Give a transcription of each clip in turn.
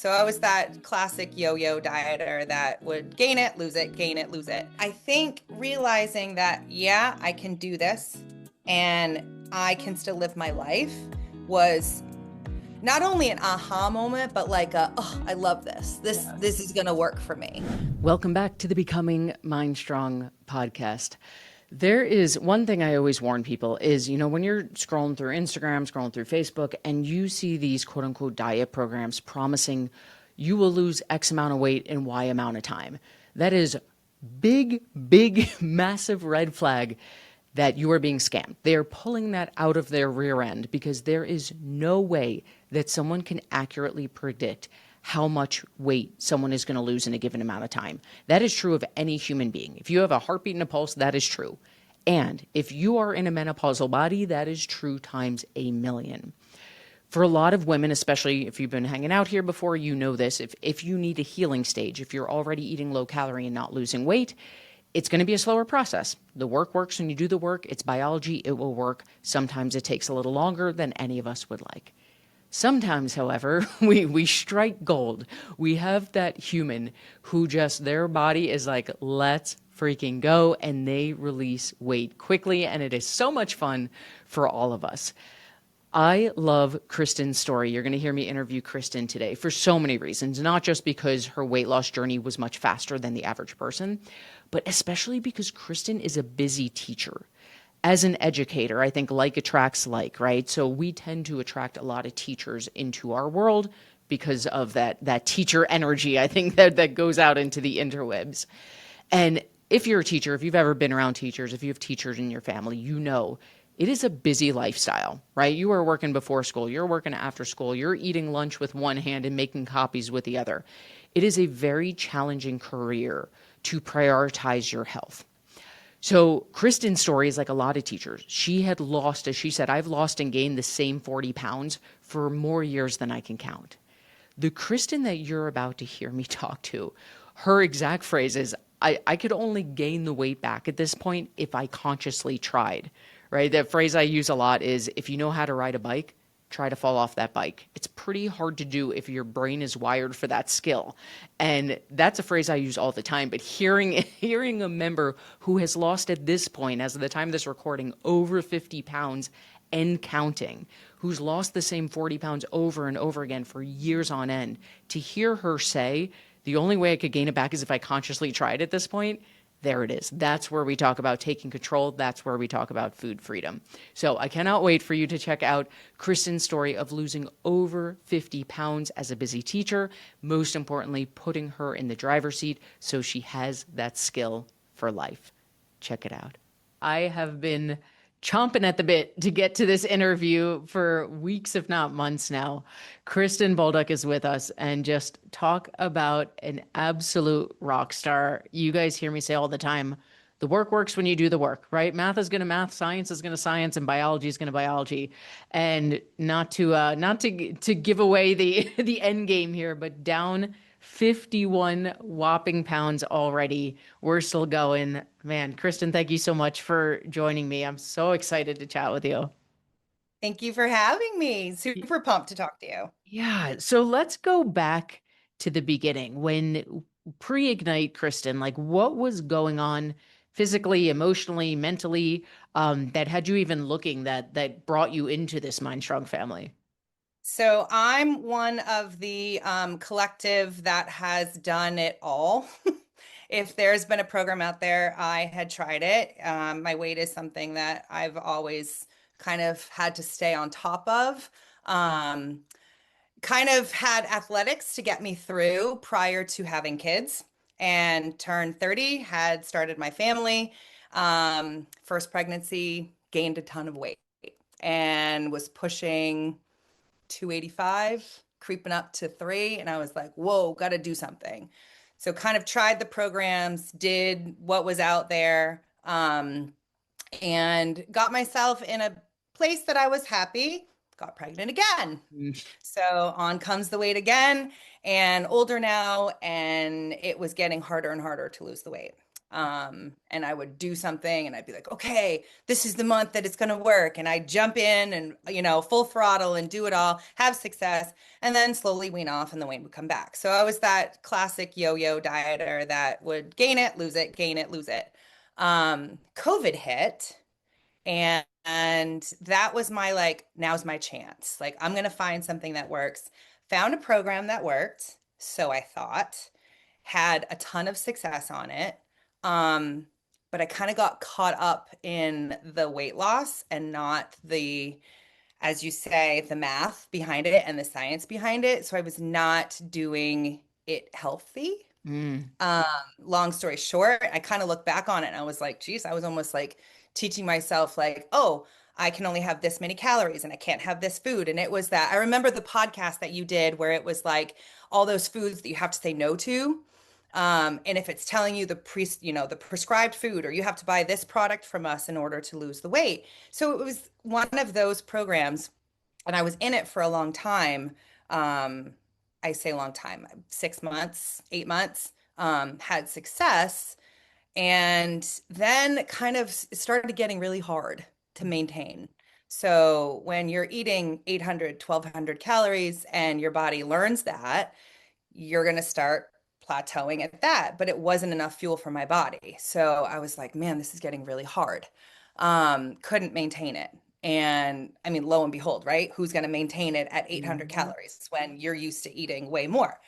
So I was that classic yo-yo dieter that would gain it, lose it, gain it, lose it. I think realizing that, yeah, I can do this and I can still live my life was not only an aha moment, but like oh, I love this. This is gonna work for me. Welcome back to the Becoming MindStrong podcast. There is one thing I always warn people is, when you're scrolling through Instagram, scrolling through Facebook, and you see these quote unquote diet programs promising you will lose X amount of weight in Y amount of time. That is big, massive red flag that you are being scammed. They are pulling that out of their rear end because there is no way that someone can accurately predict how much weight someone is going to lose in a given amount of time. That is true of any human being. If you have a heartbeat and a pulse, that is true. And if you are in a menopausal body, that is true times a million. For a lot of women, especially if you've been hanging out here before, you know this. If you need a healing stage, if you're already eating low calorie and not losing weight, it's going to be a slower process. The work works when you do the work. It's biology. It will work. Sometimes it takes a little longer than any of us would like. Sometimes, however, we strike gold. We have that human who just, their body is like, let's freaking go, and they release weight quickly, and it is so much fun for all of us. I love Kristen's story. You're going to hear me interview Kristen today for so many reasons, not just because her weight loss journey was much faster than the average person, but especially because Kristen is a busy teacher. As an educator, I think like attracts like, right? So we tend to attract a lot of teachers into our world because of that teacher energy, I think that goes out into the interwebs. And if you're a teacher, if you've ever been around teachers, if you have teachers in your family, you know it is a busy lifestyle, right? You are working before school, you're working after school, you're eating lunch with one hand and making copies with the other. It is a very challenging career to prioritize your health. So Kristen's story is like a lot of teachers. She had lost, as she said, I've lost and gained the same 40 pounds for more years than I can count. The Kristen that you're about to hear me talk to, her exact phrase is, I could only gain the weight back at this point if I consciously tried, right? That phrase I use a lot is, if you know how to ride a bike, try to fall off that bike. It's pretty hard to do if your brain is wired for that skill. And that's a phrase I use all the time. But hearing a member who has lost at this point, as of the time of this recording, over 50 pounds and counting, who's lost the same 40 pounds over and over again for years on end, to hear her say, the only way I could gain it back is if I consciously tried at this point, there it is. That's where we talk about taking control. That's where we talk about food freedom. So I cannot wait for you to check out Kristen's story of losing over 50 pounds as a busy teacher. Most importantly, putting her in the driver's seat so she has that skill for life. Check it out. I have been chomping at the bit to get to this interview for weeks, if not months now. Kristen Bolduc is with us, and just talk about an absolute rock star. You guys hear me say all the time, the work works when you do the work, right? Math is going to math, science is going to science, and biology is going to biology. And not to give away the the end game here, but down 51 whopping pounds already. We're still going. Man, Kristen, thank you so much for joining me. I'm so excited to chat with you. Thank you for having me. Super pumped to talk to you. Yeah, so let's go back to the beginning when pre-Ignite, Kristen, like what was going on physically, emotionally, mentally, that had you even looking that brought you into this Mind Strong family? So I'm one of the collective that has done it all. If there's been a program out there, I had tried it. My weight is something that I've always kind of had to stay on top of. Um, Kind of had athletics to get me through prior to having kids and turned 30, had started my family. First pregnancy, gained a ton of weight and was pushing 285, creeping up to 3. And I was like, whoa, got to do something. So kind of tried the programs, did what was out there, and got myself in a place that I was happy, got pregnant again. So on comes the weight again, and older now, and it was getting harder and harder to lose the weight. And I would do something and I'd be like, okay, this is the month that it's going to work. And I jump in and, full throttle and do it all, have success, and then slowly wean off and the weight would come back. So I was that classic yo-yo dieter that would gain it, lose it, gain it, lose it. COVID hit and that was my like, now's my chance. Like, I'm going to find something that works. Found a program that worked. So I thought, had a ton of success on it. Um, but I kind of got caught up in the weight loss and not the, as you say, the math behind it and the science behind it. So I was not doing it healthy. Mm. Um, Long story short, I kind of look back on it and I was like, geez, I was almost like teaching myself, like, oh, I can only have this many calories and I can't have this food. And it was that I remember the podcast that you did where it was like all those foods that you have to say no to. And if it's telling you the prescribed food, or you have to buy this product from us in order to lose the weight. So it was one of those programs, and I was in it for a long time. Um, I say a long time, 6 months, 8 months, had success. And then kind of it started getting really hard to maintain. So when you're eating 800, 1,200 calories and your body learns that, you're going to start plateauing at that. But it wasn't enough fuel for my body. So I was like, man, this is getting really hard. Couldn't maintain it. And I mean, lo and behold, right? Who's going to maintain it at 800 Mhm. calories when you're used to eating way more?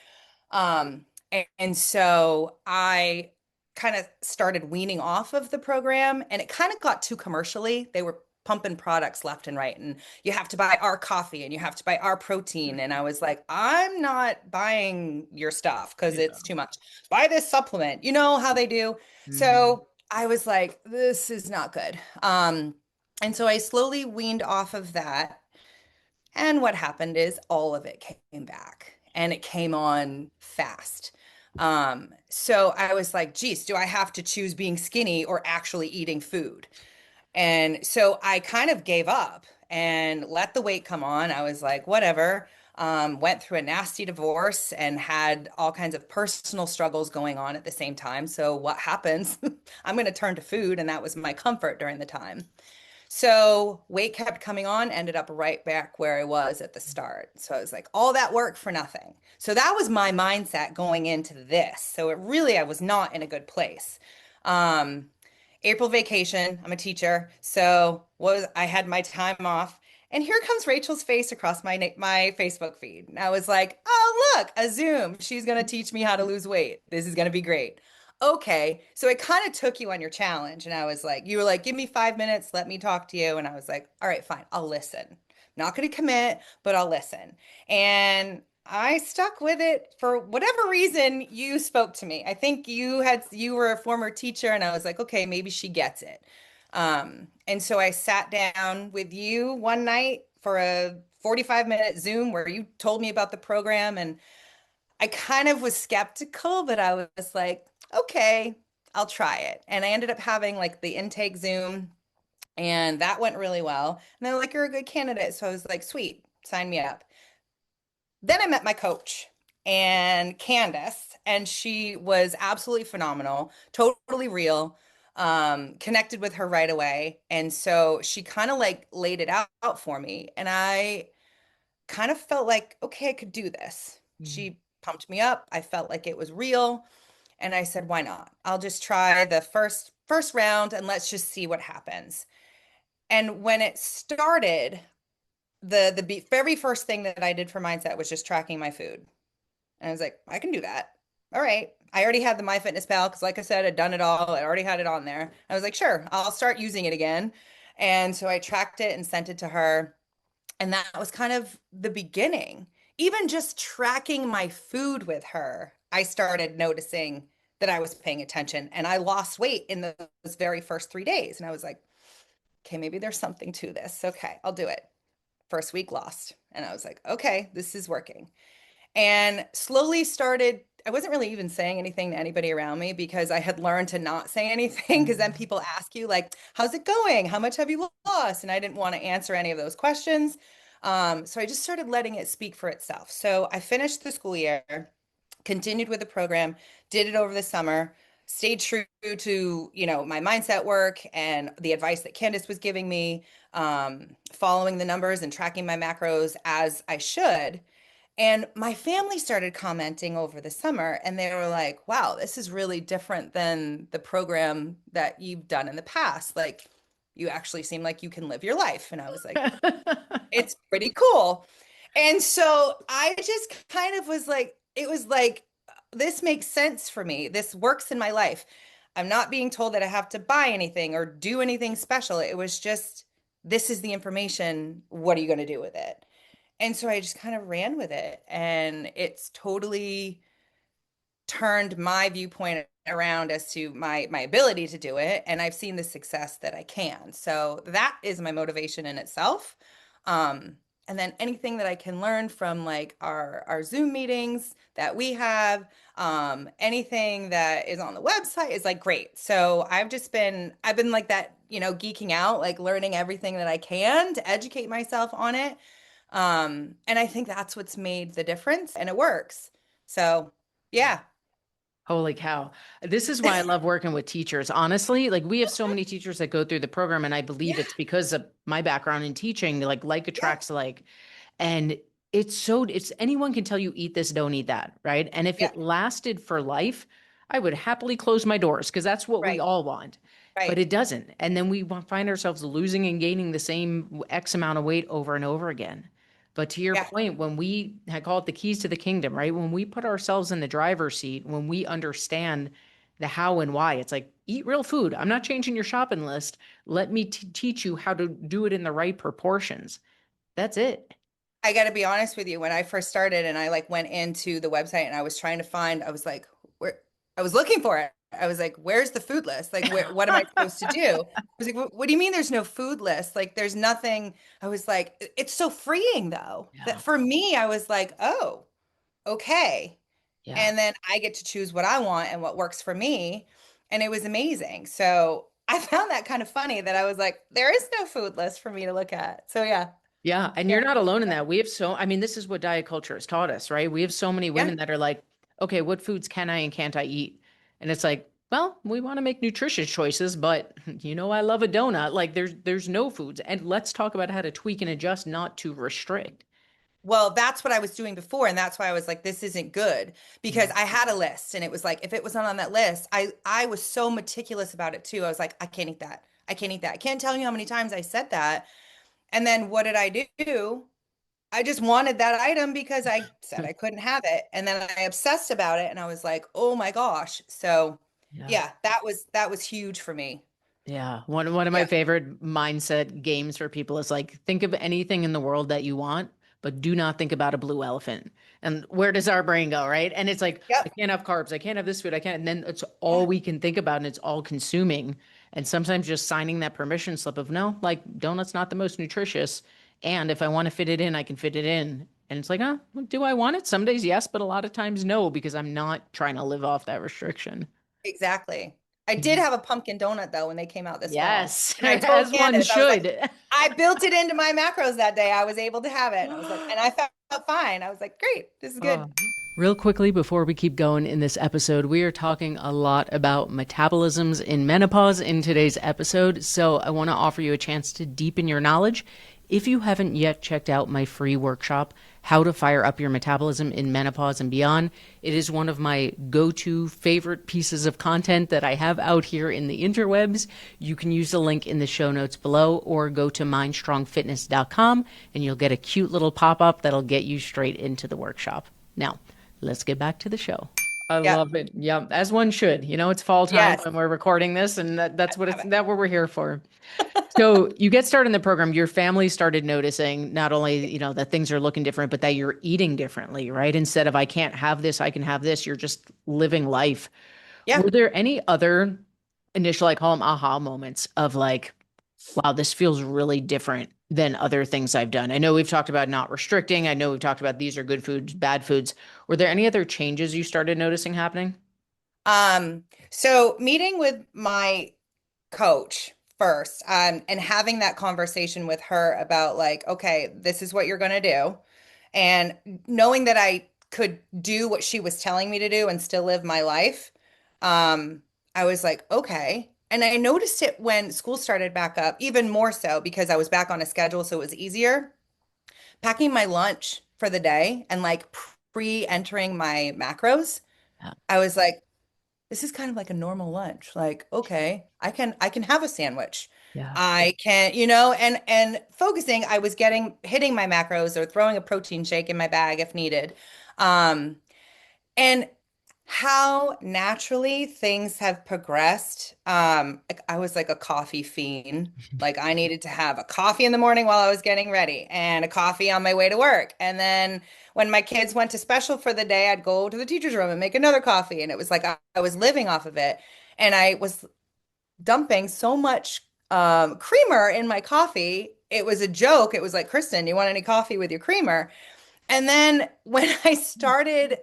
And so I kind of started weaning off of the program and it kind of got too commercially. They were pumping products left and right, and you have to buy our coffee and you have to buy our protein. And I was like, I'm not buying your stuff because Yeah. it's too much. Buy this supplement. You know how they do. Mhm. So I was like, this is not good. And so I slowly weaned off of that, and what happened is all of it came back and it came on fast. So I was like, geez, do I have to choose being skinny or actually eating food? And so I kind of gave up and let the weight come on. I was like, whatever. Went through a nasty divorce and had all kinds of personal struggles going on at the same time. So what happens? I'm going to turn to food, and that was my comfort during the time. So weight kept coming on, ended up right back where I was at the start. So I was like, all that work for nothing. So that was my mindset going into this. So it really, I was not in a good place. Um, April vacation, I'm a teacher. So was I had my time off. And here comes Rachel's face across my Facebook feed. And I was like, oh, look, a Zoom. She's going to teach me how to lose weight. This is going to be great. Okay. So it kind of took you on your challenge. And I was like, you were like, give me 5 minutes, let me talk to you. And I was like, all right, fine, I'll listen. Not going to commit, but I'll listen. And I stuck with it for whatever reason you spoke to me. I think you were a former teacher, and I was like, okay, maybe she gets it. And so I sat down with you one night for a 45-minute Zoom where you told me about the program, and I kind of was skeptical, but I was like, okay, I'll try it. And I ended up having like the intake Zoom, and that went really well. And they're like, you're a good candidate. So I was like, sweet, sign me up. Then I met my coach and Candace, and she was absolutely phenomenal, totally real. Connected with her right away. And so she kind of like laid it out for me. And I kind of felt like, okay, I could do this. Mhm. She pumped me up. I felt like it was real. And I said, why not? I'll just try the first round and let's just see what happens. And when it started, the very first thing that I did for mindset was just tracking my food. And I was like, I can do that. All right. I already had the MyFitnessPal because, like I said, I'd done it all. I already had it on there. I was like, sure, I'll start using it again. And so I tracked it and sent it to her. And that was kind of the beginning. Even just tracking my food with her, I started noticing that I was paying attention, and I lost weight in those very first 3 days. And I was like, okay, maybe there's something to this. Okay, I'll do it. First week lost. And I was like, okay, this is working. And slowly started, I wasn't really even saying anything to anybody around me because I had learned to not say anything because then Mhm. people ask you, like, how's it going? How much have you lost? And I didn't want to answer any of those questions. So I just started letting it speak for itself. So I finished the school year, continued with the program, did it over the summer, stayed true to, my mindset work and the advice that Candace was giving me, following the numbers and tracking my macros as I should. And my family started commenting over the summer and they were like, wow, this is really different than the program that you've done in the past. Like, you actually seem like you can live your life. And I was like, it's pretty cool. And so I just kind of was like, it was like, this makes sense for me. This works in my life. I'm not being told that I have to buy anything or do anything special. It was just, this is the information. What are you going to do with it? And so I just kind of ran with it. And it's totally turned my viewpoint around as to my ability to do it, and I've seen the success that I can. So that is my motivation in itself. And then anything that I can learn from like our Zoom meetings that we have, anything that is on the website is like great. So I've been like that, geeking out, like learning everything that I can to educate myself on it. And I think that's what's made the difference, and it works. So yeah. Holy cow. This is why I love working with teachers. Honestly, like we have so many teachers that go through the program, and I believe Yeah, it's because of my background in teaching, like yeah, attracts like. And it's anyone can tell you eat this, don't eat that, right? And if yeah, it lasted for life, I would happily close my doors because that's what we right, all want. But right. it doesn't. And then we find ourselves losing and gaining the same X amount of weight over and over again. But to your Yeah, point, I call it the keys to the kingdom, right? When we put ourselves in the driver's seat, when we understand the how and why, it's like eat real food. I'm not changing your shopping list. Let me teach you how to do it in the right proportions. That's it. I got to be honest with you. When I first started and I like went into the website and I was trying to find, I was like, where I was looking for it. I was like, where's the food list? Like, what am I supposed to do? I was like, what do you mean there's no food list? Like, there's nothing. I was like, it's so freeing though, that Yeah. for me, I was like, oh, okay. Yeah. And then I get to choose what I want and what works for me. And it was amazing. So I found that kind of funny that I was like, there is no food list for me to look at. So yeah. Yeah. And Yeah. you're not alone in that. I mean, this is what diet culture has taught us, right? We have so many Yeah. women that are like, okay, what foods can I and can't I eat? And it's like, well, we want to make nutritious choices, but I love a donut. Like there's no foods. And let's talk about how to tweak and adjust, not to restrict. Well, that's what I was doing before, and that's why I was like, this isn't good because Yeah. I had a list, and it was like, if it was not on that list, I was so meticulous about it too. I was like, I can't eat that. I can't eat that. I can't tell you how many times I said that. And then what did I do? I just wanted that item because I said I couldn't have it, and then I obsessed about it, and I was like, oh my gosh. So Yeah. yeah, that was huge for me. Yeah. One of my Yeah. favorite mindset games for people is like think of anything in the world that you want, but do not think about a blue elephant. And where does our brain go, right? And it's like, I Yep. can't have carbs, I can't have this food, I can't. And then it's Yeah. all we can think about and it's all consuming. And sometimes just signing that permission slip of no, like donut's not the most nutritious. And if I want to fit it in, I can fit it in. And it's like, do I want it? Some days, yes, but a lot of times, no, because I'm not trying to live off that restriction. Exactly. I did have a pumpkin donut though when they came out this fall. Yes, And I told as one Candace, I was like, should. I built it into my macros that day. I was able to have it. And I was like, and I felt fine. I was like, great, this is good. Oh. Real quickly, before we keep going in this episode, we are talking a lot about metabolisms in menopause in today's episode. So I want to offer you a chance to deepen your knowledge. If you haven't yet checked out my free workshop, How to Fire Up Your Metabolism in Menopause and Beyond, it is one of my go-to favorite pieces of content that I have out here in the interwebs. You can use the link in the show notes below or go to mindstrongfitness.com and you'll get a cute little pop-up that'll get you straight into the workshop. Now, let's get back to the show. I Yep. love it. Yeah, as one should. It's fall time Yes. when we're recording this, and that's Love it. what we're here for. So you get started in the program, your family started noticing not only, that things are looking different, but that you're eating differently, right? Instead of I can't have this, I can have this, you're just living life. Yeah. Were there any other initial, I call them aha moments of like, wow, this feels really different than other things I've done? I know we've talked about not restricting. I know we've talked about these are good foods, bad foods. Were there any other changes you started noticing happening? So meeting with my coach first, and having that conversation with her about like, okay, this is what you're going to do. And knowing that I could do what she was telling me to do and still live my life. I was like, okay. And I noticed it when school started back up, even more so because I was back on a schedule, so it was easier. Packing my lunch for the day and like pre-entering my macros, Yeah. I was like, this is kind of like a normal lunch. Like, okay, I can have a sandwich. Yeah. I can, and focusing, I was hitting my macros or throwing a protein shake in my bag if needed. Um, and how naturally things have progressed. Like, I was like a coffee fiend. Like I needed to have a coffee in the morning while I was getting ready and a coffee on my way to work. And then when my kids went to special for the day, I'd go to the teacher's room and make another coffee. And it was like I was living off of it. And I was dumping so much creamer in my coffee. It was a joke. It was like, Kristen, you want any coffee with your creamer? And then when I started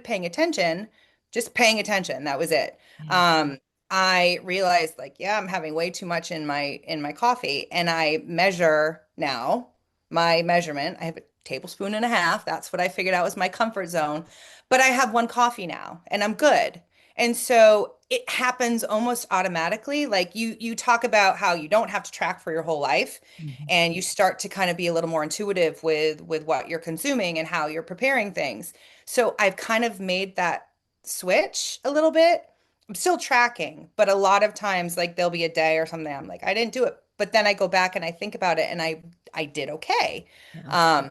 paying attention, just paying attention, that was it. Yeah. Um, I realized like, yeah, I'm having way too much in my coffee. And I measure now my measurement. I have a tablespoon and a half. That's what I figured out was my comfort zone. But I have one coffee now and I'm good. And so it happens almost automatically. Like you talk about how you don't have to track for your whole life Mhm. and you start to kind of be a little more intuitive with what you're consuming and how you're preparing things. So I've kind of made that switch a little bit. I'm still tracking, but a lot of times like there'll be a day or something I'm like I didn't do it, but then I go back and I think about it and I did okay. Yeah. Um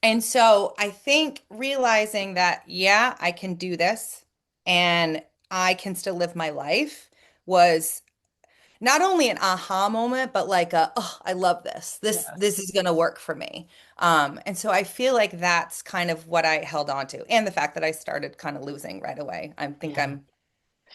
and so I think realizing that yeah, I can do this and I can still live my life was not only an aha moment, but like oh, I love this. This Yes. this is gonna work for me. And so I feel like that's kind of what I held on to, and the fact that I started kind of losing right away. I think Yeah. I'm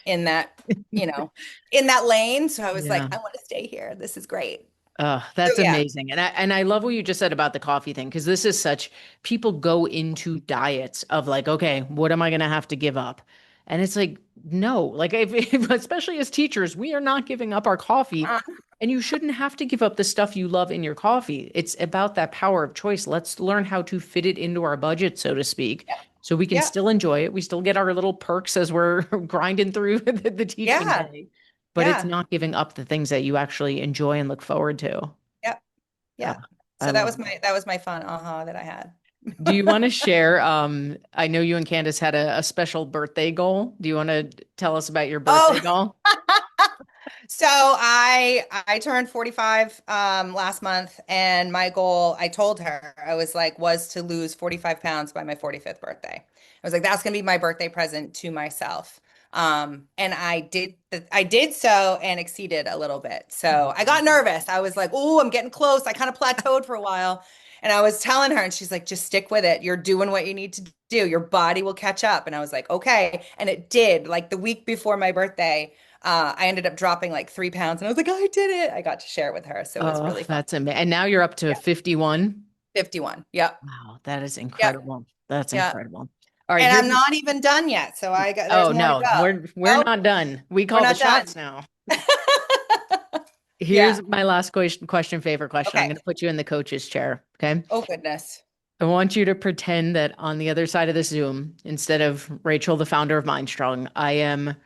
in that, you know, in that lane. So I was Yeah. like, I want to stay here. This is great. So That's yeah. amazing. And I love what you just said about the coffee thing, because this is such, people go into diets of like, okay, what am I gonna have to give up? And it's like, no, like if especially as teachers, we are not giving up our coffee. Uh, And you shouldn't have to give up the stuff you love in your coffee. It's about that power of choice. Let's learn how to fit it into our budget, so to speak, yeah. so we can Yeah. still enjoy it. We still get our little perks as we're grinding through the teaching Yeah. day, but it's Yeah. not giving up the things that you actually enjoy and look forward to. Yeah. Uh, Yeah. I So that love was that. my fun aha that I had. Do you want to share? I know you and Candace had a special birthday goal. Do you want to tell us about your birthday Oh, goal? so I turned 45 last month and my goal, I told her, I was like, was to lose 45 pounds by my 45th birthday. I was like, that's gonna be my birthday present to myself. And I did so and exceeded a little bit. So I got nervous. I was like, oh, I'm getting close. I kind of plateaued for a while. And I was telling her, and she's like, just stick with it. You're doing what you need to do. Your body will catch up. And I was like, okay. And it did. Like the week before my birthday, I ended up dropping like 3 pounds and I was like, oh, I did it. I got to share it with her. So it was Oh, really fun. that's amazing. And now you're up to Yeah. 51. 51. Yep. Wow, that is Yep. incredible. That's Yeah. incredible. All right, And here's I'm not even done yet. So there's oh more to no, go. we're Nope, not done. We we're call the not shots done. now. Yeah. Here's my last question, favorite question. I'm Okay. going to put you in the coach's chair. Okay. Oh, goodness. I want you to pretend that on the other side of this Zoom, instead of Rachel, the founder of MindStrong, I am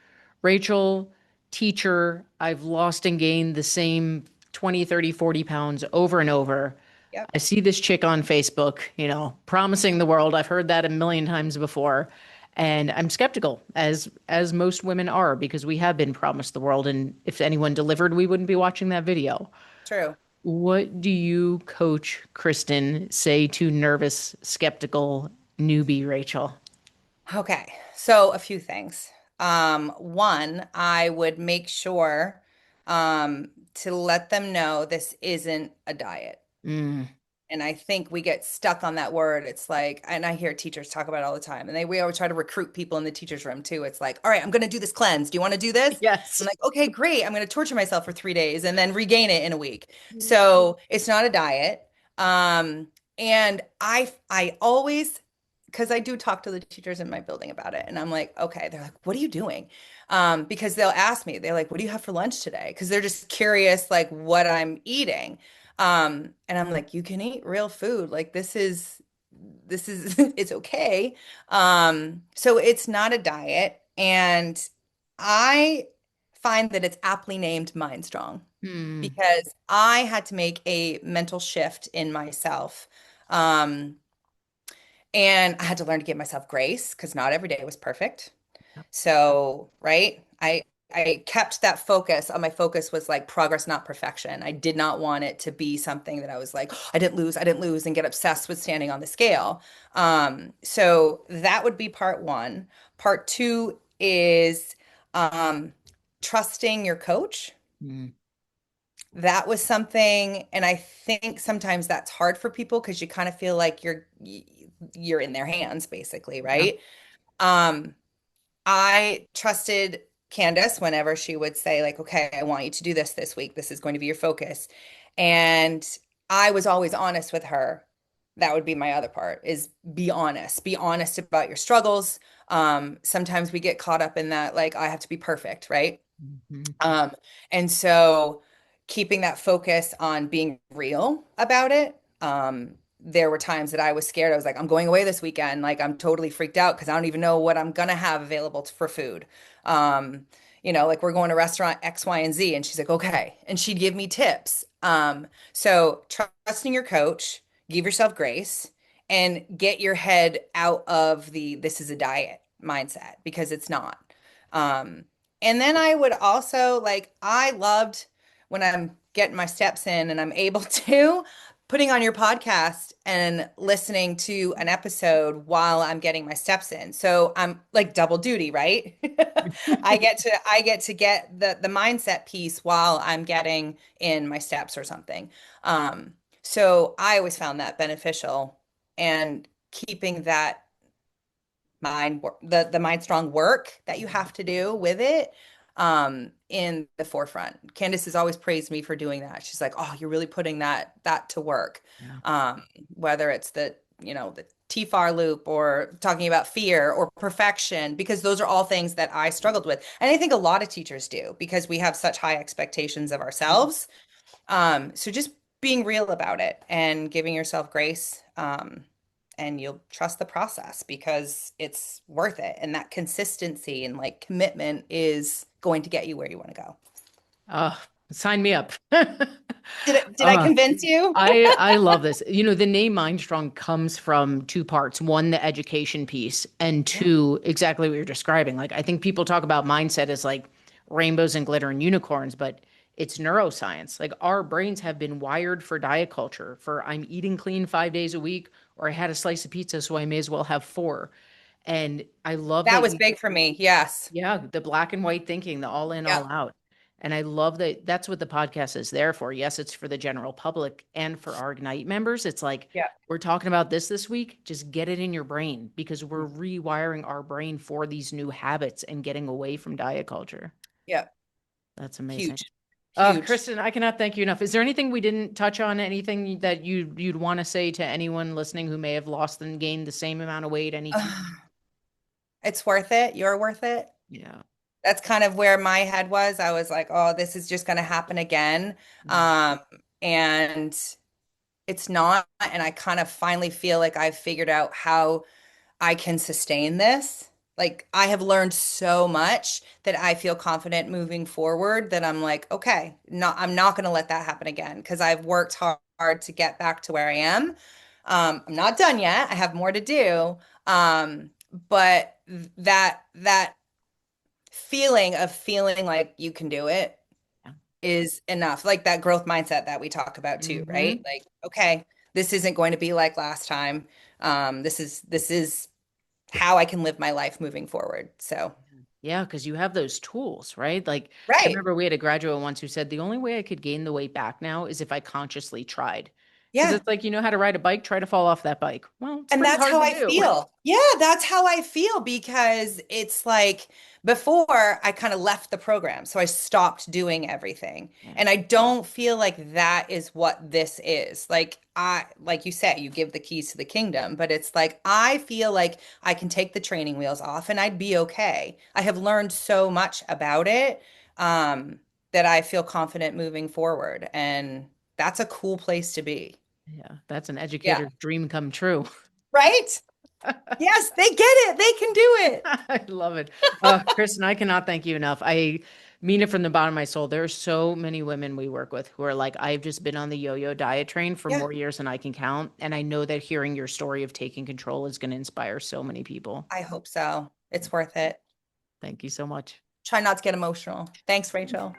Rachel, teacher. I've lost and gained the same 20, 30, 40 pounds over and over. Yep. I see this chick on Facebook, promising the world. I've heard that a million times before. And I'm skeptical, as most women are, because we have been promised the world. And if anyone delivered, we wouldn't be watching that video. True. What do you, Coach Kristen, say to nervous, skeptical newbie Rachel? Okay. So a few things. One, I would make sure to let them know this isn't a diet. Mm, And I think we get stuck on that word. It's like, and I hear teachers talk about it all the time. And we always try to recruit people in the teachers' room too. It's like, all right, I'm going to do this cleanse. Do you want to do this? I'm yes. like, okay, great. I'm going to torture myself for 3 days and then regain it in a week. So it's not a diet. And I always, because I do talk to the teachers in my building about it, and I'm like, okay, they're like, what are you doing? Because they'll ask me, they're like, what do you have for lunch today? Because they're just curious, like what I'm eating. And I'm like, you can eat real food. Like this is it's okay. So it's not a diet. And I find that it's aptly named MindStrong Hmm. because I had to make a mental shift in myself. Um, and I had to learn to give myself grace because not every day was perfect. So, right? I kept that focus. My focus was like progress, not perfection. I did not want it to be something that I was like, "Oh, I didn't lose, and get obsessed with standing on the scale. So that would be part one. Part two is um, trusting your coach. Hmm. That was something, and I think sometimes that's hard for people because you kind of feel like you're in their hands, basically, Yeah. right? Um, I trusted Candace whenever she would say, like, okay, I want you to do this week. This is going to be your focus. And I was always honest with her. That would be my other part is be honest. Be honest about your struggles. Sometimes we get caught up in that, like, I have to be perfect, right? Hmm. Um, and so keeping that focus on being real about it. There were times that I was scared. I was like, I'm going away this weekend. Like, I'm totally freaked out because I don't even know what I'm gonna have available for food. Um, like we're going to restaurant X, Y, and Z. And she's like, okay. And she'd give me tips. So trusting your coach, give yourself grace, and get your head out of the this is a diet mindset because it's not. Um, and then I would also like, I loved when I'm getting my steps in and I'm able to putting on your podcast and listening to an episode while I'm getting my steps in. So I'm like double duty, right? I get to get the mindset piece while I'm getting in my steps or something. Um, so I always found that beneficial and keeping that the mind strong work that you have to do with it in the forefront. Candace has always praised me for doing that. She's like, "Oh, you're really putting that to work." Yeah. Whether it's the TFAR loop or talking about fear or perfection, because those are all things that I struggled with. And I think a lot of teachers do because we have such high expectations of ourselves. So just being real about it and giving yourself grace, and you'll trust the process because it's worth it. And that consistency and like commitment is going to get you where you want to go. Oh, sign me up. Did I Uh, convince you? I love this. You know, the name Mindstrong comes from two parts. One, the education piece, and Yeah. two, exactly what you're describing. Like I think people talk about mindset as like rainbows and glitter and unicorns, but it's neuroscience. Like our brains have been wired for diet culture, for I'm eating clean 5 days a week, or I had a slice of pizza, so I may as well have four. And I love That that was you big for me. Yes. yeah, the black and white thinking, the all in, Yeah. all out. And I love that that's what the podcast is there for. Yes, it's for the general public and for our Ignite members. It's like, Yeah. we're talking about this week. Just get it in your brain because we're rewiring our brain for these new habits and getting away from diet culture. Yeah. That's amazing. Huge. Huge. Kristen, I cannot thank you enough. Is there anything we didn't touch on? Anything that you'd want to say to anyone listening who may have lost and gained the same amount of weight? Any key? It's worth it. You're worth it. Yeah. That's kind of where my head was. I was like, oh, this is just going to happen again. Mm. Um, and it's not. And I kind of finally feel like I've figured out how I can sustain this. Like, I have learned so much that I feel confident moving forward that I'm like, okay, I'm not going to let that happen again because I've worked hard to get back to where I am. I'm not done yet. I have more to do. But that feeling of feeling like you can do it Yeah. is enough. Like that growth mindset that we talk about too, right? Hmm. Like, okay, this isn't going to be like last time. This is how I can live my life moving forward. So, Yeah, because you have those tools, right? Like I right. remember we had a graduate once who said the only way I could gain the weight back now is if I consciously tried. Because Yeah. it's like you know how to ride a bike, try to fall off that bike. Well, it's And pretty that's hard how to I do. feel. Yeah, that's how I feel because it's like before I kind of left the program. So I stopped doing everything. Yeah. And I don't feel like that is what this is. Like you said, you give the keys to the kingdom, but it's like I feel like I can take the training wheels off and I'd be okay. I have learned so much about it, that I feel confident moving forward. And that's a cool place to be. Yeah, that's an Yeah. educator's dream come true. Right? Yes, they get it. They can do it. I love it. Kristen, I cannot thank you enough. I mean it from the bottom of my soul. There are so many women we work with who are like, I've just been on the yo-yo diet train for Yeah, more years than I can count. And I know that hearing your story of taking control is going to inspire so many people. I hope so. It's worth it. Thank you so much. Try not to get emotional. Thanks, Rachel.